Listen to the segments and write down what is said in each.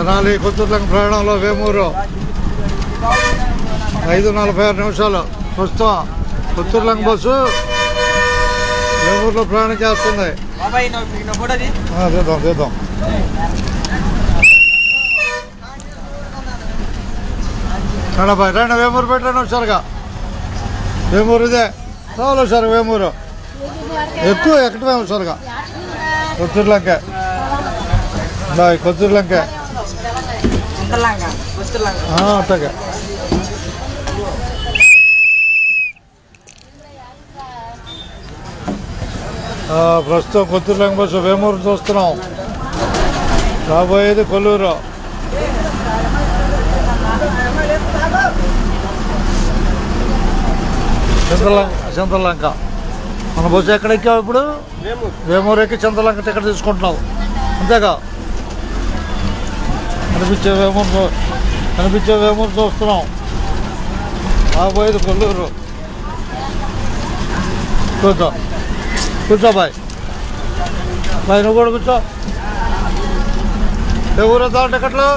తెనాలి కొత్తూరులంక ప్రయాణంలో వేమూరు 5:46 నిమిషాలు. ప్రస్తుతం కొత్తూరులంక బస్సు వేమూరులో ప్రయాణం చేస్తుంది. తీద్దాం రండి రండి, వేమూరు పెట్టండి హుషారుగా. వేమూరు ఇదే చాలా హుషారు. వేమూరు ఎక్కువ ఎక్కడమే హుషారుగా. కొత్తూరులంక కొత్తూరులంక అట్టగా. ప్రస్తుతం కొత్తూరులంక బస్సు వేమూరు చూస్తున్నాం. రాబోయేది కొల్లూరు. చంద్రలంక మన బస్సు ఎక్కడ ఎక్కావు ఇప్పుడు? వేమూరు ఎక్కి చంద్రలంక టికెట్ తీసుకుంటున్నావు అంతేగా. కనిపించే వేమూరు చూస్తున్నాం. రాబోయేది కొల్లూరు. కూర్చో బాయ్ నువ్వు కూడా కూర్చో. ఏ ఊరు వద్దాం టికెట్లు?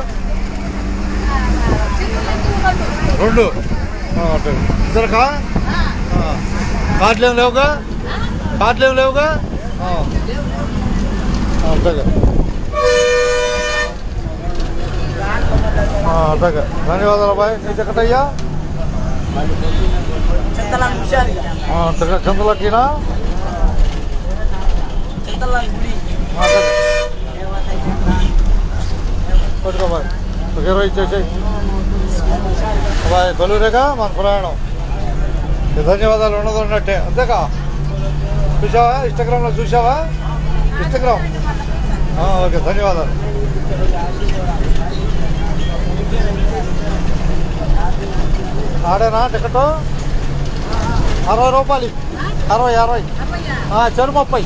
2 ఇద్దరుకా? కార్డులు ఏమి లేవుగా? అంతేగా అంతేగా. ధన్యవాదాలు బాయ్. నీ టికెట్ అయ్యా చంద్రలక్కీనా? పట్టుకో బాయ్. 20 ఇచ్చేసాయి బాయ్. కొల్లూరేగా మన ప్రయాణం. ధన్యవాదాలు ఉన్నది ఉన్నట్టే అంతేగా. చూసావా ఇన్స్టాగ్రామ్లో? చూసావా ఇన్స్టాగ్రామ్? ఓకే ధన్యవాదాలు. ఆడేనా టికెట్? 60 రూపాయలు. 60 చెరు 30.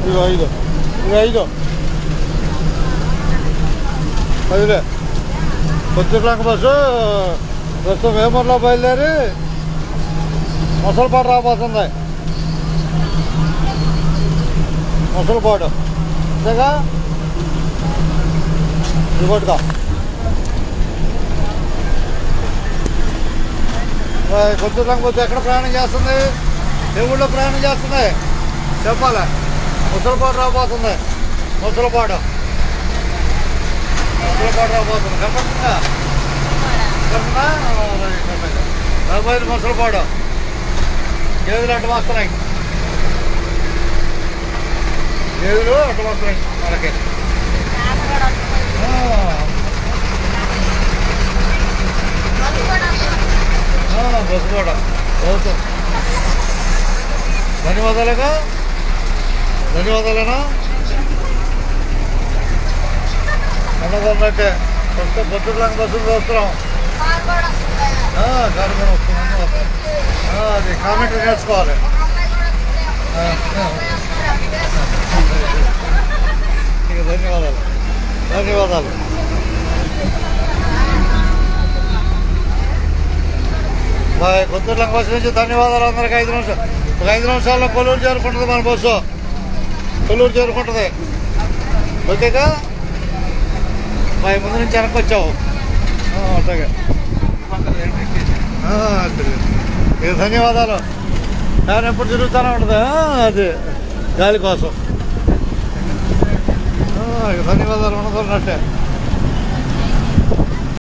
ఇదిగో 5 కొత్తూరులంక బస్సు ప్రస్తుతం వేమూరులో బయలుదేరి ముసలపాడు రాబోతుంది. ముసలపాడు అంతేగా. ఇదిగోటుగా కొత్తూరులంక బస్సు ఎక్కడ ప్రయాణం చేస్తుంది? ఏ ఊళ్ళో ప్రయాణం చేస్తుంది చెప్పాలా? ముసలపాడు రాబోతుంది. ముసలపాడు రాబోతుంది. కరెక్ట్గా రాబోయేది ముసలపాడు. గేదెలు అడ్డు వస్తున్నాయి. మనకి బస్సు కూడా చదువుతాం. ధన్యవాదాలేనా అన్నదన్నట్టే. ప్రస్తుతం కొత్తూరులంక బస్సులు చూస్తున్నాం. కారు కూడా వస్తుంది. అది కామెంట్ నేర్చుకోవాలి. ధన్యవాదాలు. కొత్తూరులంక బస్సు నుంచి ధన్యవాదాలు అందరికి. 5 నిమిషాలు. ఒక 5 నిమిషాల్లో కొల్లూరు చేరుకుంటుంది మన బస్సు. కొల్లూరు చేరుకుంటుంది. ఓకేగా బాయ్. ముందు నుంచి వెనక్కి వచ్చావు అట్లాగే. ధన్యవాదాలు. కానీ ఎప్పుడు తిరుగుతూనే ఉంటుంది అది గాలి కోసం. ధన్యవాదాలు ఉన్నదన్నట్టే.